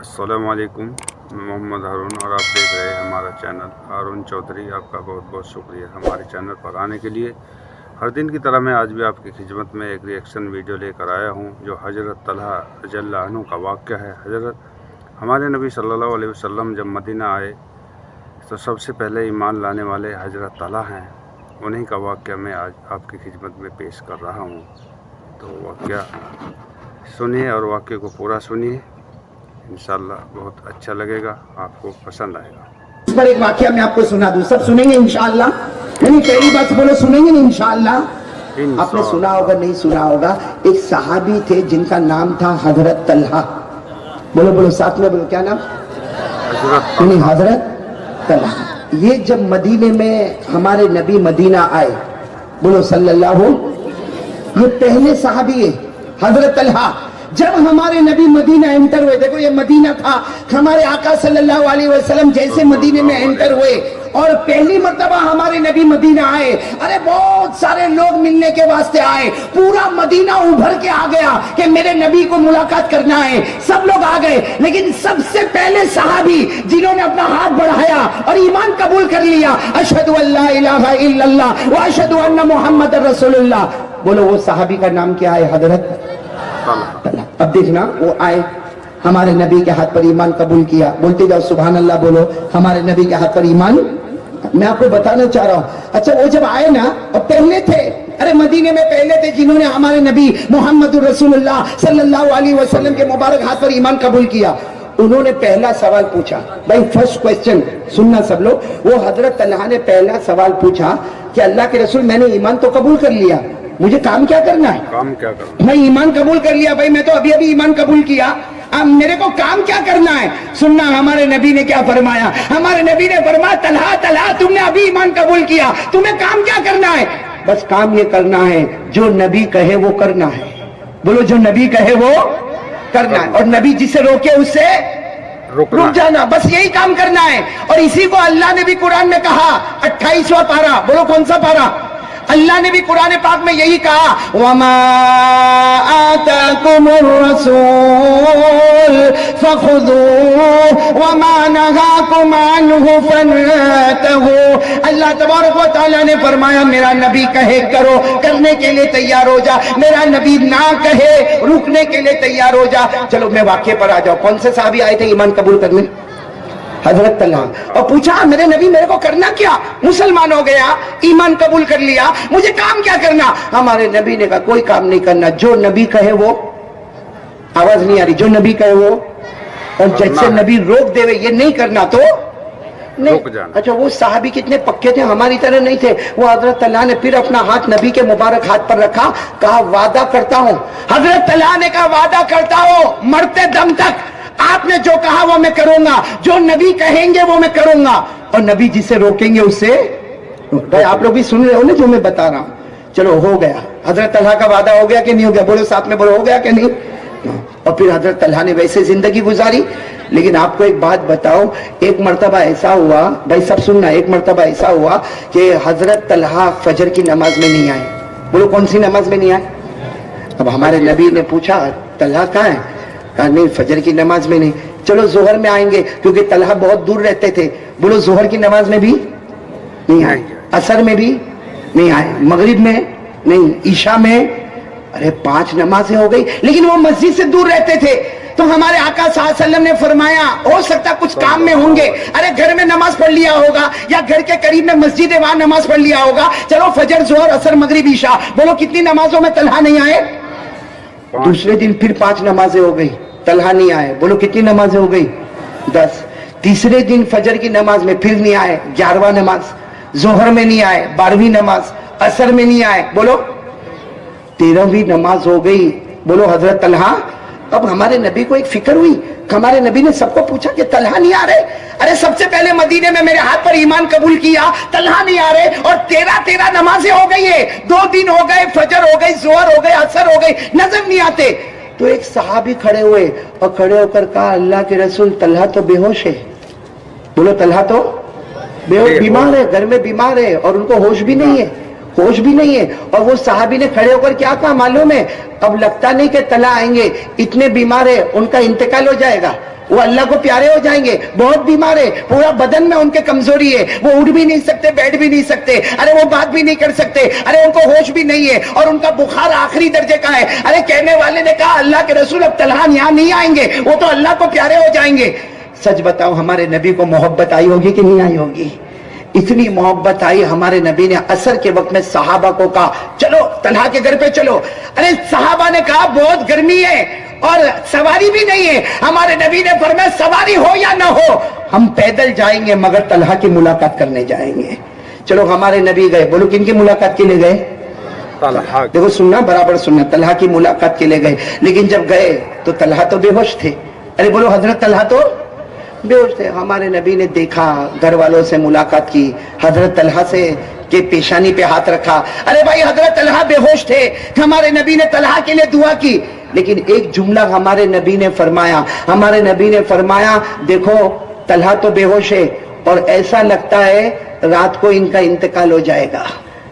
السلام علیکم، میں محمد ہارون اور آپ دیکھ رہے ہیں ہمارا چینل ہارون چودھری۔ آپ کا بہت بہت شکریہ ہمارے چینل پر آنے کے لیے۔ ہر دن کی طرح میں آج بھی آپ کی خدمت میں ایک ریئیکشن ویڈیو لے کر آیا ہوں جو حضرت طلحہ رضی اللہ عنہ کا واقعہ ہے۔ ہمارے نبی صلی اللہ علیہ وسلم جب مدینہ آئے تو سب سے پہلے ایمان لانے والے حضرت طلحہ ہیں، انہیں کا واقعہ میں آج آپ کی خدمت میں پیش کر رہا ہوں۔ تو واقعہ سنیے اور واقعے کو پورا سنیے، انشاءاللہ بہت اچھا لگے گا، آپ کو پسند آئے گا۔ اس پر ایک واقعہ میں آپ کو سنا دوں، سب سنیں گے انشاءاللہ؟ یعنی پہلی بات بولو سنیں گے انشاءاللہ؟ آپ نے سنا ہوگا نہیں سنا ہوگا، ایک صحابی تھے جن کا نام تھا حضرت طلحہ۔ بولو بولو ساتھ میں بولو، کیا نام؟ حضرت طلحہ۔ یہ جب مدینے میں ہمارے نبی مدینہ آئے، بولو صلی اللہ، یہ پہلے صحابی ہے حضرت طلحہ۔ جب ہمارے نبی مدینہ انٹر ہوئے، دیکھو یہ مدینہ تھا، ہمارے آقا صلی اللہ علیہ وسلم جیسے مدینے میں انٹر ہوئے اور پہلی مرتبہ ہمارے نبی مدینہ آئے، ارے بہت سارے لوگ ملنے کے واسطے آئے، پورا مدینہ ابھر کے آ گیا کہ میرے نبی کو ملاقات کرنا ہے، سب لوگ آ گئے۔ لیکن سب سے پہلے صحابی جنہوں نے اپنا ہاتھ بڑھایا اور ایمان قبول کر لیا، اشہدو ان لا الہ الا اللہ واشہدو ان محمد رسول اللہ، بولو وہ صحابی کا نام کیا ہے؟ حضرت طلحہ۔ اب دیکھنا، وہ آئے، ہمارے نبی کے ہاتھ پر ایمان قبول کیا، بولتے جاؤ سبحان اللہ، بولو ہمارے نبی کے ہاتھ پر ایمان۔ میں آپ کو بتانا چاہ رہا ہوں، اچھا وہ جب آئے نا، اور پہلے تھے، ارے مدینے میں پہلے تھے جنہوں نے ہمارے نبی محمد رسول اللہ صلی اللہ علیہ وسلم کے مبارک ہاتھ پر ایمان قبول کیا۔ انہوں نے پہلا سوال پوچھا، بھائی فرسٹ کوسچن سننا سب لوگ، وہ حضرت طلحہ نے پہلا سوال پوچھا کہ اللہ کے رسول میں نے ایمان تو قبول کر لیا، مجھے کام کیا کرنا ہے؟ کام کیا کرنا؟ میں ایمان قبول کر لیا بھائی، میں تو ابھی ایمان قبول کیا، اب میرے کو کام کیا کرنا ہے؟ سننا ہمارے نبی نے کیا فرمایا۔ ہمارے نبی نے فرمایا، طلحہ طلحہ تم نے ابھی ایمان قبول کیا، تمہیں کام کیا کرنا ہے؟ بس کام یہ کرنا ہے جو نبی کہے وہ کرنا ہے، بولو جو نبی کہے وہ کرنا ہے، اور نبی جسے روکے اس سے رک جانا، بس یہی کام کرنا ہے۔ اور اسی کو اللہ نے بھی قرآن میں کہا، 28واں پارہ، بولو کون سا پارہ؟ اللہ نے بھی قرآن پاک میں یہی کہا، وَمَا آتَاكُمُ الرَّسُولُ فَخُذُوهُ وَمَا نَهَاكُمْ عَنْهُ فَانْتَهُوا۔ اللہ تبارک و تعالیٰ نے فرمایا میرا نبی کہے کرو، کرنے کے لیے تیار ہو جا، میرا نبی نہ کہے رکنے کے لیے تیار ہو جا۔ چلو میں واقعے پر آ جاؤں، کون سے صحابی آئے تھے ایمان قبول کرنے؟ حضرت طلحہ۔ اور پوچھا میرے نبی میرے کو کرنا کیا؟ مسلمان ہو گیا، ایمان قبول کر لیا، مجھے کام کیا کرنا؟ ہمارے نبی نے کہا کوئی کام نہیں کرنا، جو نبی کہے وہ، آواز نہیں آ رہی، جو نبی کہے وہ، اور جیسے نبی روک دے یہ نہیں کرنا تو نہیں۔ اچھا وہ صحابی کتنے پکے تھے، ہماری طرح نہیں تھے۔ وہ حضرت طلحہ نے پھر اپنا ہاتھ نبی کے مبارک ہاتھ پر رکھا، کہا وعدہ کرتا ہوں، حضرت طلحہ نے کہا وعدہ کرتا ہوں مرتے دم تک آپ نے جو کہا وہ میں کروں گا، جو نبی کہیں گے وہ میں کروں گا، اور نبی جسے روکیں گے اس سے۔ بھائی آپ لوگ بھی سن رہے ہو نا جو میں بتا رہا ہوں؟ چلو ہو گیا، حضرت طلحہ کا وعدہ ہو گیا کہ نہیں ہو گیا؟ بولو ساتھ میں بولو، ہو گیا کہ نہیں؟ اور پھر حضرت طلحہ نے ویسے زندگی گزاری۔ لیکن آپ کو ایک بات بتاؤ، ایک مرتبہ ایسا ہوا، بھائی سب سننا، ایک مرتبہ ایسا ہوا کہ حضرت طلحہ فجر کی نماز میں نہیں آئے۔ بولو کون سی نماز میں نہیں آئے؟ اب ہمارے نبی نے پوچھا طلحہ کہاں ہے؟ کہا نہیں فجر کی نماز میں نہیں۔ چلو ظہر میں آئیں گے، کیونکہ طلحہ بہت دور رہتے تھے، بولو ظہر کی نماز میں بھی نہیں آئے، عصر میں بھی نہیں آئے، مغرب میں نہیں، عشاء میں، ارے 5 نمازیں ہو گئی، لیکن وہ مسجد سے دور رہتے تھے۔ تو ہمارے آقا صلی اللہ علیہ وسلم نے فرمایا ہو سکتا کچھ کام میں ہوں گے، ارے گھر میں نماز پڑھ لیا ہوگا، یا گھر کے قریب میں مسجد ہے وہاں نماز پڑھ لیا ہوگا، چلو فجر ظہر عصر مغرب عشاء، بولو کتنی نمازوں میں طلحہ نہیں آئے؟ دوسرے دن پھر 5 نمازیں ہو گئی، طلحہ نہیں آئے، بولو کتنی نمازیں ہو گئی؟ 10۔ تیسرے دن فجر کی نماز میں پھر نہیں آئے، 11واں نماز، ظہر میں نہیں آئے، 12ویں نماز، عصر میں نہیں آئے، بولو 13ویں نماز ہو گئی، بولو حضرت طلحہ۔ اب ہمارے نبی کو ایک فکر ہوئی، ہمارے نبی نے سب کو پوچھا کہ طلحہ نہیں آ رہے؟ ارے سب سے پہلے مدینے میں میرے ہاتھ پر ایمان قبول کیا، طلحہ نہیں آ رہے، اور 13 نمازیں ہو گئی ہے، 2 دن ہو گئے، فجر ہو گئی، ظہر ہو گئے، عصر ہو گئی، نظر نہیں آتے۔ تو ایک صحابی کھڑے ہوئے اور کھڑے ہو کر کہا اللہ کے رسول طلحہ تو بے ہوش ہے، بولو طلحہ تو بے ہوش، بیمار ہے، گھر میں بیمار ہے، اور ان کو ہوش بھی نہیں ہے، होश भी नहीं है। और वो साहबी ने खड़े होकर क्या कहा मालूम है, अब लगता नहीं कि तला आएंगे, इतने बीमार है, उनका इंतकाल हो जाएगा, वो अल्लाह को प्यारे हो जाएंगे, बहुत बीमार है, पूरा बदन में उनके कमजोरी है, वो उठ भी नहीं सकते, बैठ भी नहीं सकते, अरे वो बात भी नहीं कर सकते, अरे उनको होश भी नहीं है, और उनका बुखार आखिरी दर्जे का है। अरे कहने वाले ने कहा अल्लाह के रसूल अब तलहान यहाँ नहीं आएंगे, वो तो अल्लाह को प्यारे हो जाएंगे। सच बताओ हमारे नबी को मोहब्बत आई होगी कि नहीं आई होगी? इतनी मोहब्बत आई, हमारे नबी ने असर के वक्त में सहाबा को कहा चलो तलहा के घर पे चलो। अरे सहाबा ने कहा बहुत गर्मी है और सवारी भी नहीं है। हमारे नबी ने फरमाया सवारी हो या ना हो हम पैदल जाएंगे मगर तलहा की मुलाकात करने जाएंगे। चलो हमारे नबी गए। बोलो किन की मुलाकात के लिए गए? तलहा। देखो सुनना, बराबर सुनना, तलहा की मुलाकात के लिए गए। लेकिन जब गए तो तलहा तो बेहोश थे। अरे बोलो हजरत तलहा तो बेहोश थे। हमारे नबी ने देखा, घर वालों से मुलाकात की, हजरत तलहा से के पेशानी पे हाथ रखा। अरे भाई हजरत तलहा बेहोश थे, हमारे नबी ने तलहा के लिए दुआ की। लेकिन एक जुमला हमारे नबी ने फरमाया, हमारे नबी ने फरमाया देखो तलहा तो बेहोश है और ऐसा लगता है रात को इनका इंतकाल हो जाएगा।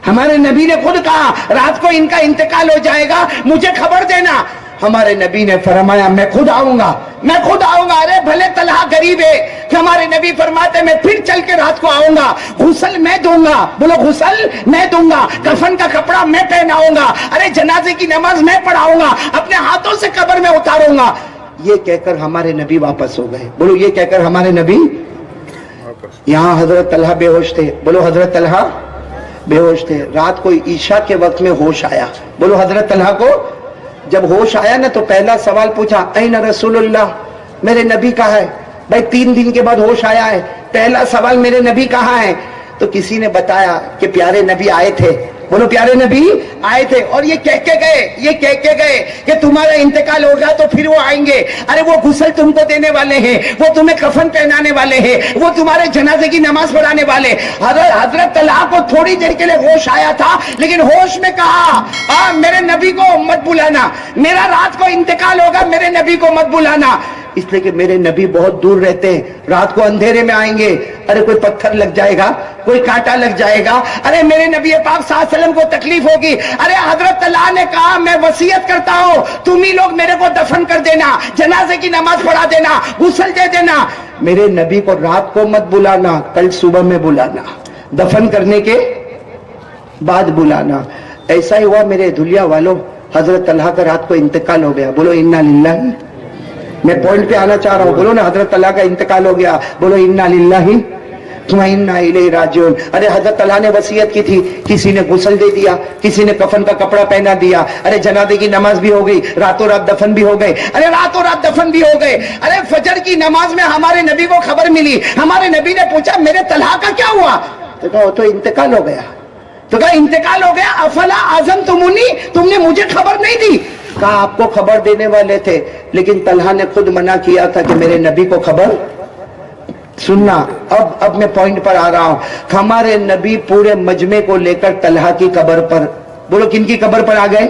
हमारे नबी ने खुद कहा रात को इनका इंतकाल हो जाएगा, मुझे खबर देना। हमारे नबी ने फरमाया मैं खुद आऊंगा, मैं खुद आऊंगा। अरे भले तलहा गरीब है, हमारे नबी फरमाते मैं फिर चल के रात को आऊंगा, गुस्ल मैं दूंगा। बोलो गुस्ल मैं दूंगा, कफन का कपड़ा मैं पहनाऊंगा, अरे जनाजे की नमाज मैं पढ़ाऊंगा, अपने हाथों से कब्र में उतारूंगा। ये कहकर हमारे नबी वापस हो गए। बोलो ये कहकर हमारे नबी यहाँ हजरत तलहा बेहोश थे। बोलो हजरत तलहा बेहोश थे। रात को ईशा के वक्त में होश आया। बोलो हजरत तलहा को जब होश आया ना तो पहला सवाल पूछा ऐना रसूलुल्लाह, मेरे नबी कहाँ है? भाई 3 दिन के बाद होश आया है, पहला सवाल मेरे नबी कहाँ है? तो किसी ने बताया कि प्यारे नबी आए थे। बोलो प्यारे नबी आए थे और ये कह के गए कि तुम्हारा इंतकाल होगा तो फिर वो आएंगे। अरे वो गुस्ल तुमको देने वाले हैं, वो तुम्हें कफन पहनाने वाले हैं, वो तुम्हारे जनाजे की नमाज पढ़ाने वाले। हजरत तलहा को थोड़ी देर के लिए होश आया था, लेकिन होश में कहा मेरे नबी को मत बुलाना, मेरा रात को इंतकाल होगा, मेरे नबी को मत बुलाना। इसलिए कि मेरे नबी बहुत दूर रहते हैं, रात को अंधेरे में आएंगे। अरे कोई पत्थर लग जाएगा, कोई कांटा लग जाएगा, अरे मेरे नबी पाक सल्लल्लाहु अलैहि वसल्लम को तकलीफ होगी। अरे हजरत तलहा ने कहा मैं वसीयत करता हूं तुम ही लोग मेरे को दफन कर देना, जनाजे की नमाज पढ़ा देना, गुस्ल दे देना। मेरे नबी को रात को मत बुलाना, कल सुबह में बुलाना, दफन करने के बाद बुलाना। ऐसा ही हुआ मेरे दुलिया वालों, हजरत तलहा का रात को इंतकाल हो गया। बोलो इन्ना लिल्लाही। मैं पॉइंट पे आना चाह रहा हूं। बोलो ना हजरत तलहा का इंतकाल हो गया। बोलो इन्ना लिल्लाही व इन्ना इलैहि राजिऊन। अरे हजरत तलहा ने वसीयत की थी, किसी ने गुस्ल दे दिया, किसी ने कफन का कपड़ा पहना दिया। अरे जनाजे की नमाज भी हो गई, रातों रात दफन भी हो गए। अरे रातों रात दफन भी हो गए। अरे फजर की नमाज में हमारे नबी को खबर मिली, हमारे नबी ने पूछा मेरे तलहा का क्या हुआ? तो कहा तो इंतकाल हो गया। तो कहा इंतकाल हो गया, अफला आजम तुमुनी, तुमने मुझे खबर नहीं दी। कहा आपको खबर देने वाले थे, लेकिन तलहा ने खुद मना किया था कि मेरे नबी को खबर सुनना। अब मैं पॉइंट पर आ रहा हूं। हमारे नबी पूरे मजमे को लेकर तलहा की कब्र पर, बोलो किन की कब्र पर आ गए?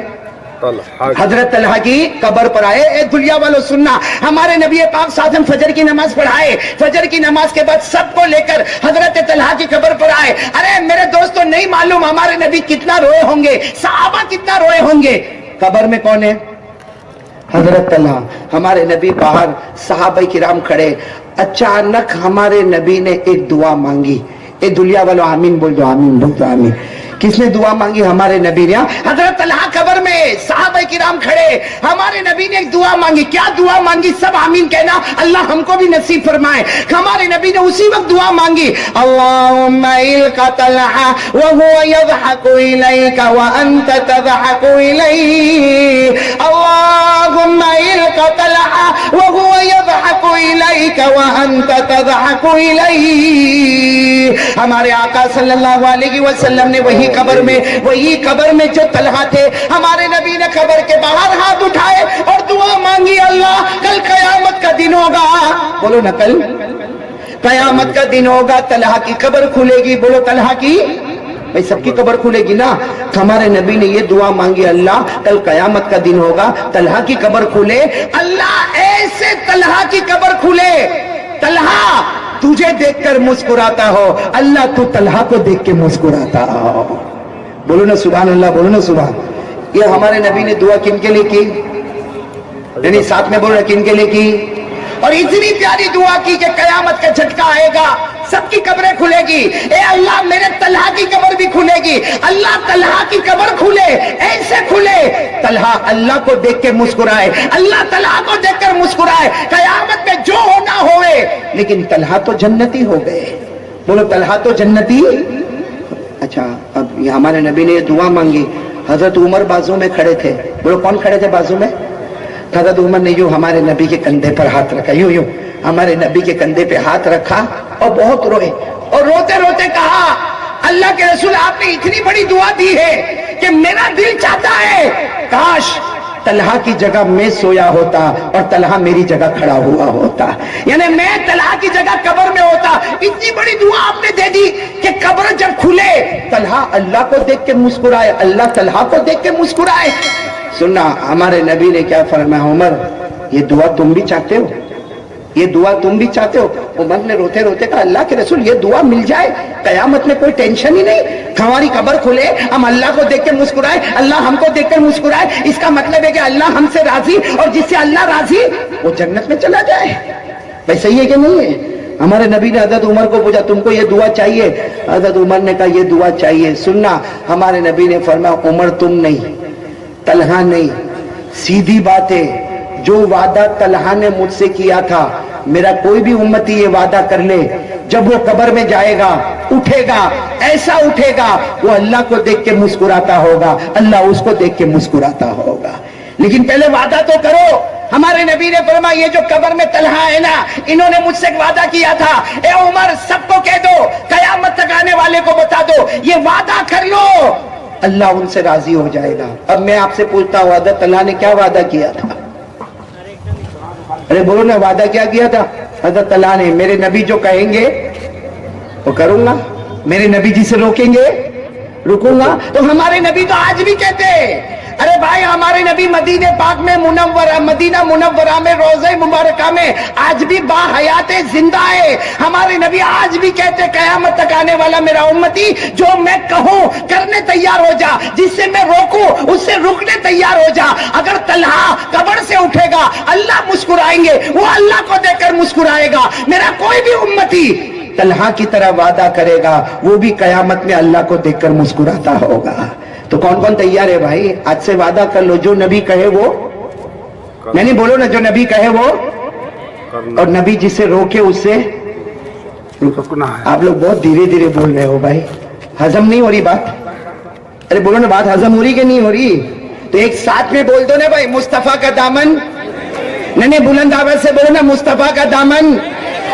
हजरत तलहा की कब्र पर आए। ए दुनिया वालों सुनना, हमारे नबी पाक साथ फजर की नमाज पढ़ाए, फजर की नमाज के बाद सबको लेकर हजरत तलहा की कब्र पर आए। अरे मेरे दोस्तों नहीं मालूम हमारे नबी कितना रोए होंगे, सहाबा कितना रोए होंगे। कब्र में कौन है? हजरत तलहा। हमारे नबी बाहर, सहाबाए किराम खड़े। अचानक हमारे नबी ने एक दुआ मांगी। ए दुनिया वालों आमीन बोल दो, आमीन बोल दो, आमीन। किसने दुआ मांगी? हमारे नबी ने। हजरत तलहा कब्र में, सहाबाए किराम खड़े, हमारे नबी ने एक दुआ मांगी। क्या दुआ मांगी? सब आमीन कहना, अल्लाह हमको भी नसीब फरमाए। हमारे नबी ने उसी वक्त दुआ मांगी, अल्लाहुम्मा इल्का तलहा व हुवा यज़हकु इलैका व अंत तज़हकु इलैहि, अल्लाहुम्मा इल्का तलहा व हुवा यज़हकु इलैका व अंत तज़हकु इलैहि। हमारे आका सल्लल्लाहु अलैहि वसल्लम ने वही कब्र में जो तलहा थे, हमारे नबी ने कब्र के बाहर हाथ उठाए और दुआ मांगी, अल्लाह कल कयामत का दिन होगा। बोलो ना कल कयामत का दिन होगा, तलहा की कब्र खुलेगी। बोलो तलहा की, भाई सबकी कब्र खुलेगी ना। हमारे नबी ने ये दुआ मांगी, अल्लाह कल कयामत का दिन होगा, तलहा की कब्र खुले। अल्लाह ऐसे तलहा की कब्र खुले, तलहा तुझे देखकर मुस्कुराता हो, अल्लाह तू तलहा को देख के मुस्कुराता हो। बोलो ना सुभान अल्लाह, बोलो ना सुभान। ये हमारे नबी ने दुआ किन के लिए की? यानी साथ में बोलो ना, किन के लिए की? और इतनी प्यारी दुआ की कि कयामत का झटका आएगा, सबकी कब्रें खुलेगी। ए अल्लाह मेरे तलहा की कब्र भी खुलेगी। अल्लाह तलहा की कब्र खुले, ऐसे खुले तलहा अल्लाह को देख के मुस्कुराए, अल्लाह तलहा को देखकर मुस्कुराए। कयामत में जो होना होवे, लेकिन तलहा तो जन्नती हो गए। बोलो तलहा तो जन्नती। अच्छा, अब ये हमारे नबी ने ये दुआ मांगी। हजरत उमर बाजू में खड़े थे। बोलो कौन खड़े थे बाजू में? हजरत उमर ने यूं हमारे नबी के कंधे पर हाथ रखा, यूं यूं हमारे नबी के कंधे पे हाथ रखा और बहुत रोए, और रोते रोते कहा, अल्लाह के रसूल आपने इतनी बड़ी दुआ दी है कि मेरा दिल चाहता है काश तलहा की जगह मैं सोया होता और तलहा मेरी जगह खड़ा हुआ होता, यानी मैं तलहा की जगह कब्र में होता। इतनी बड़ी दुआ आपने दे दी कि कब्र जब खुले तलहा अल्लाह को देख के मुस्कुराए, अल्लाह तलहा को देख के मुस्कुराए। सुनना, हमारे नबी ने क्या फरमाया, उमर ये दुआ तुम भी चाहते हो? ये दुआ तुम भी चाहते हो? उमर ने रोते रोते कहा, अल्लाह के रसूल ये दुआ मिल जाए, कयामत में कोई टेंशन ही नहीं, हमारी कब्र खुले, हम अल्लाह को देख के मुस्कुराए, अल्लाह हमको देखकर मुस्कुराए। इसका मतलब है कि अल्लाह हमसे राजी, और जिससे अल्लाह राजी वो जन्नत में चला जाए। भाई सही है कि नहीं है? हमारे नबी ने हजरत उमर को पूछा, तुमको ये दुआ चाहिए? हजरत उमर ने कहा, ये दुआ चाहिए। सुनना, हमारे नबी ने फरमाया, उमर तुम नहीं, तलहा नहीं, सीधी बात है, जो वादा तलहा ने मुझसे किया था, मेरा कोई भी उम्मती ये वादा कर ले, जब वो कब्र में जाएगा, उठेगा, ऐसा उठेगा, वो अल्लाह को देख के मुस्कुराता होगा, अल्लाह उसको देख के मुस्कुराता होगा। लेकिन पहले वादा तो करो। हमारे नबी ने फरमाया, ये जो कब्र में तलहा है ना, इन्होंने मुझसे एक वादा किया था, ए उमर सबको कह दो, कयामत तक आने वाले को बता दो, ये वादा कर लो, अल्लाह उनसे राजी हो जाएगा। अब मैं आपसे पूछता हूँ, हजरत अल्लाह ने क्या वादा किया था? अरे बोलो ना, वादा क्या किया था हजरत अल्लाह ने? मेरे नबी जो कहेंगे वो करूंगा, मेरे नबी जी से रोकेंगे रुकूंगा। तो हमारे नबी तो आज भी कहते हैं, अरे भाई हमारे नबी मदीने पाक में मुनव्वरा, मदीना मुनव्वरा में, रोज़े मुबारका में आज भी बाहयात जिंदा है। हमारे नबी आज भी कहते, कयामत तक आने वाला मेरा उम्मती जो मैं कहूं करने तैयार हो जा, जिससे मैं रोकूं उससे रुकने तैयार हो जा। अगर तलहा कब्र से उठेगा, अल्लाह मुस्कुराएंगे, वो अल्लाह को देखकर मुस्कुराएगा। मेरा कोई भी उम्मती तलहा की तरह वादा करेगा, वो भी कयामत में अल्लाह को देखकर मुस्कुराता होगा। तो कौन कौन तैयार है भाई? आज से वादा कर लो, जो नबी कहे वो, नहीं बोलो ना, जो नबी कहे वो, और नबी जिसे रोके उससे रुकना है। आप लोग बहुत धीरे धीरे बोल रहे हो भाई, हजम नहीं हो रही बात। अरे बोलो ना, बात हजम हो रही कि नहीं हो रही? तो एक साथ में बोल दो ना भाई, मुस्तफा का दामन। नहीं बुलंद आवाज से बोलो ना, मुस्तफा का दामन।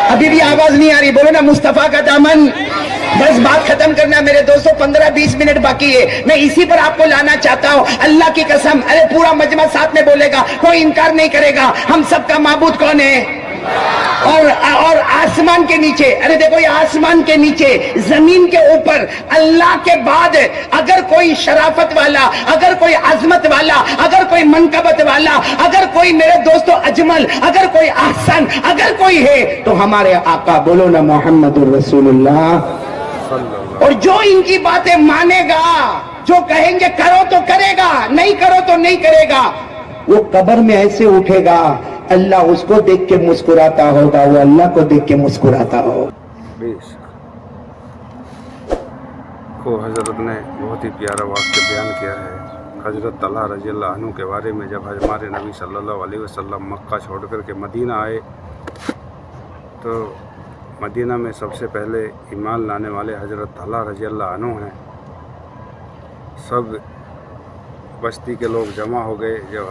अभी भी आवाज नहीं आ रही, बोलो ना, मुस्तफा का दामन। बस बात खत्म करना मेरे दोस्तों, 15-20 मिनट बाकी है। मैं इसी पर आपको लाना चाहता हूँ, अल्लाह की कसम। अरे पूरा मजमा साथ में बोलेगा, कोई इनकार नहीं करेगा। हम सबका माबूद कौन है? और आसमान के नीचे, अरे देखो ये आसमान के नीचे, जमीन के ऊपर, अल्लाह के बाद अगर कोई शराफत वाला, अगर कोई अजमत वाला, अगर कोई मनकबत वाला, अगर कोई मेरे दोस्तों अजमल, अगर कोई ahsan, अगर कोई है तो हमारे आका, बोलो ना मोहम्मदुर रसूलुल्लाह। और जो इनकी बातें मानेगा, जो कहेंगे करो तो करेगा, नहीं करो तो नहीं करेगा, वो कब्र में ऐसे उठेगा, अल्लाह उसको देख के मुस्कुराता होगा, वो अल्लाह को देख के मुस्कुराता होगा। को हजरत ने बहुत ही प्यारा वाक्य बयान किया है हजरत तलहा रज़ियल्लाहु अन्हु के बारे में। जब हमारे नबी सल्लल्लाहु अलैहि वसल्लम मक्का छोड़ कर के मदीना आए, तो मदीना में सबसे पहले ईमान लाने वाले हजरत तलहा रज़ियल्लाहु अन्हु हैं। सब बस्ती के लोग जमा हो गए। जब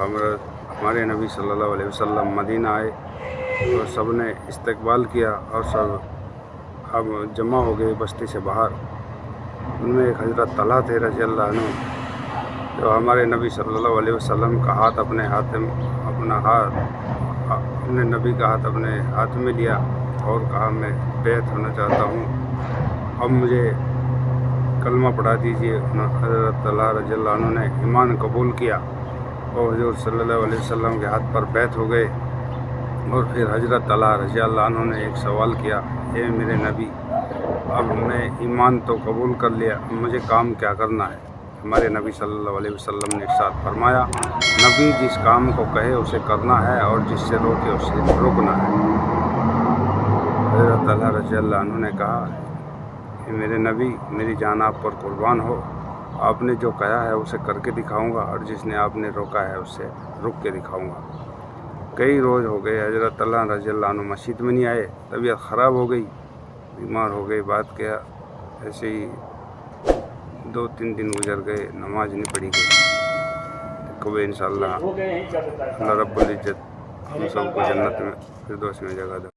हमारे नबी सल्लल्लाहु अलैहि वसल्लम मदीना आए तो सब ने इस्तकबाल किया और सब अब जमा हो गए बस्ती से बाहर। उनमें एक हजरत तलहा थे रज़ियल्लाहु अन्हु, जो हमारे नबी सल्लल्लाहु अलैहि वसल्लम का हाथ अपने नबी का हाथ अपने हाथ में लिया और कहा, मैं बैत होना चाहता हूँ, अब मुझे कलमा पढ़ा दीजिए। हजरत तलहा रज़ियल्लाहु अन्हु ने ईमान कबूल किया और हुज़ूर सल्लल्लाहु अलैहि वसल्लम के हाथ पर बैत हो गए। और फिर हजरत तलहा रज़ियल्लाहु अन्हु ने एक सवाल किया, ए मेरे नबी, अब मैं ईमान तो कबूल कर लिया, अब मुझे काम क्या करना है? ہمارے نبی صلی اللہ علیہ وسلم نے ارشاد فرمایا، نبی جس کام کو کہے اسے کرنا ہے اور جس سے روکے اسے روکنا ہے۔ حضرت طلحہ رضی اللہ عنہ نے کہا کہ میرے نبی، میری جان آپ پر قربان ہو، آپ نے جو کہا ہے اسے کر کے دکھاؤں گا اور جس نے آپ نے روکا ہے اسے رک کے دکھاؤں گا۔ کئی روز ہو گئے حضرت طلحہ رضی اللہ عنہ مسجد میں نہیں آئے، طبیعت خراب ہو گئی، بیمار ہو گئی۔ بات کیا ایسے ہی 2-3 دن گزر گئے، نماز نہیں پڑھی گئی۔ کبھی انشاءاللہ اللہ رب العزت ہم سب کو جنت میں فردوس میں جگہ دے۔